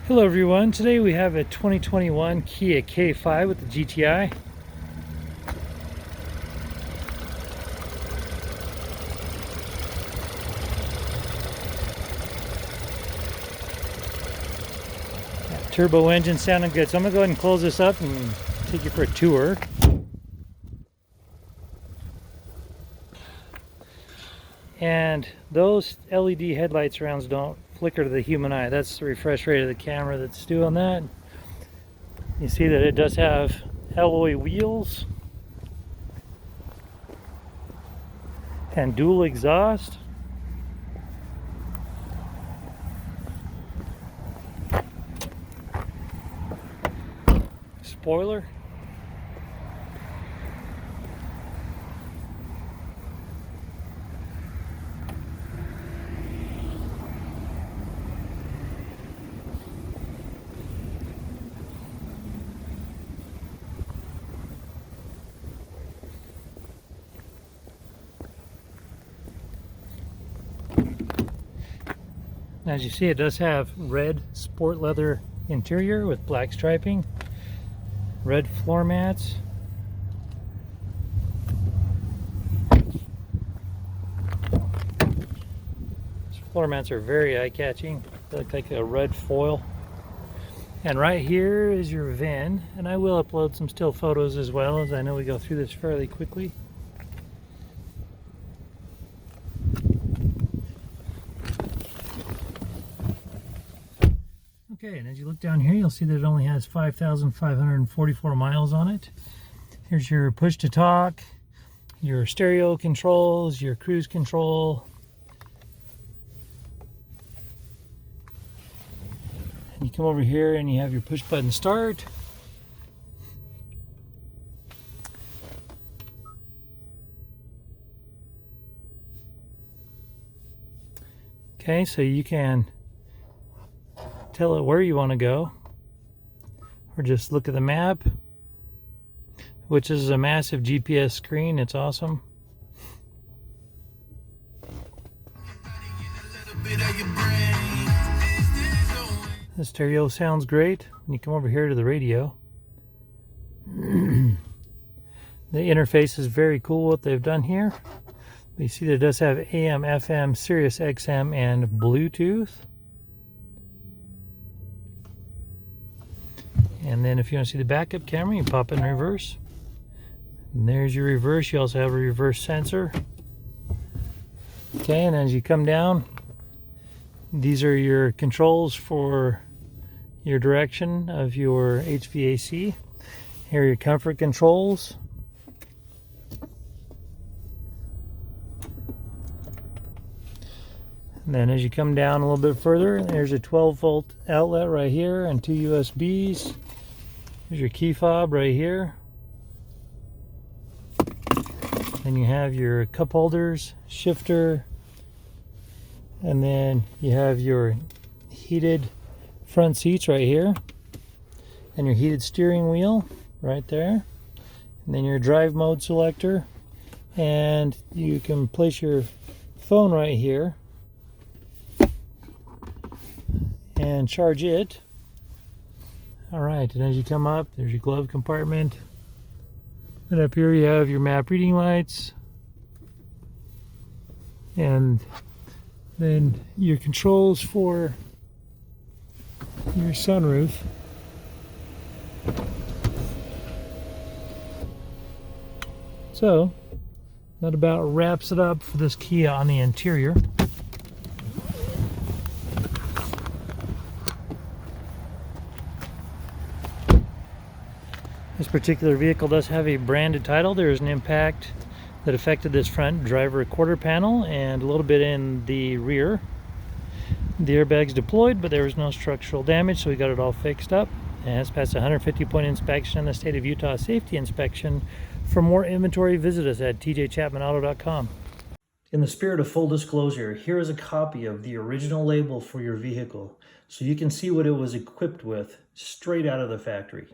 Hello everyone, today we have a 2021 Kia K5 with the GTI. Turbo engine sounding good, so I'm going to go ahead and close this up and take you for a tour. And those LED headlight rounds don't flicker to the human eye. That's the refresh rate of the camera that's doing that. You see that it does have alloy wheels and dual exhaust. Spoiler. As you see, it does have red sport leather interior with black striping, red floor mats, these floor mats are very eye-catching. They look like a red foil. And right here is your VIN, and I will upload some still photos as well, as I know we go through this fairly quickly. Okay, and as you look down here, you'll see that it only has 5,544 miles on it. Here's your push to talk, your stereo controls, your cruise control. And you come over here and you have your push button start. Okay, so you can tell it where you want to go, or just look at the map, which is a massive GPS screen. It's awesome. The stereo sounds great. When you come over here to the radio, the interface is very cool what they've done here. You see that it does have AM, FM, Sirius XM, and Bluetooth. And then if you want to see the backup camera, you pop it in reverse. And there's your reverse. You also have a reverse sensor. Okay, and as you come down, these are your controls for your direction of your HVAC. Here are your comfort controls. And then as you come down a little bit further, there's a 12-volt outlet right here and two USBs. There's your key fob right here. Then you have your cup holders, shifter, and then you have your heated front seats right here, and your heated steering wheel right there, and then your drive mode selector, and you can place your phone right here and charge it. Alright, and as you come up, there's your glove compartment. And up here you have your map reading lights. And then your controls for your sunroof. So, that about wraps it up for this Kia on the interior. This particular vehicle does have a branded title. There is an impact that affected this front driver quarter panel and a little bit in the rear. The airbag's deployed, but there was no structural damage, so we got it all fixed up. And it's passed a 150-point inspection in the state of Utah safety inspection. For more inventory, visit us at tjchapmanauto.com. In the spirit of full disclosure, here is a copy of the original label for your vehicle, so you can see what it was equipped with straight out of the factory.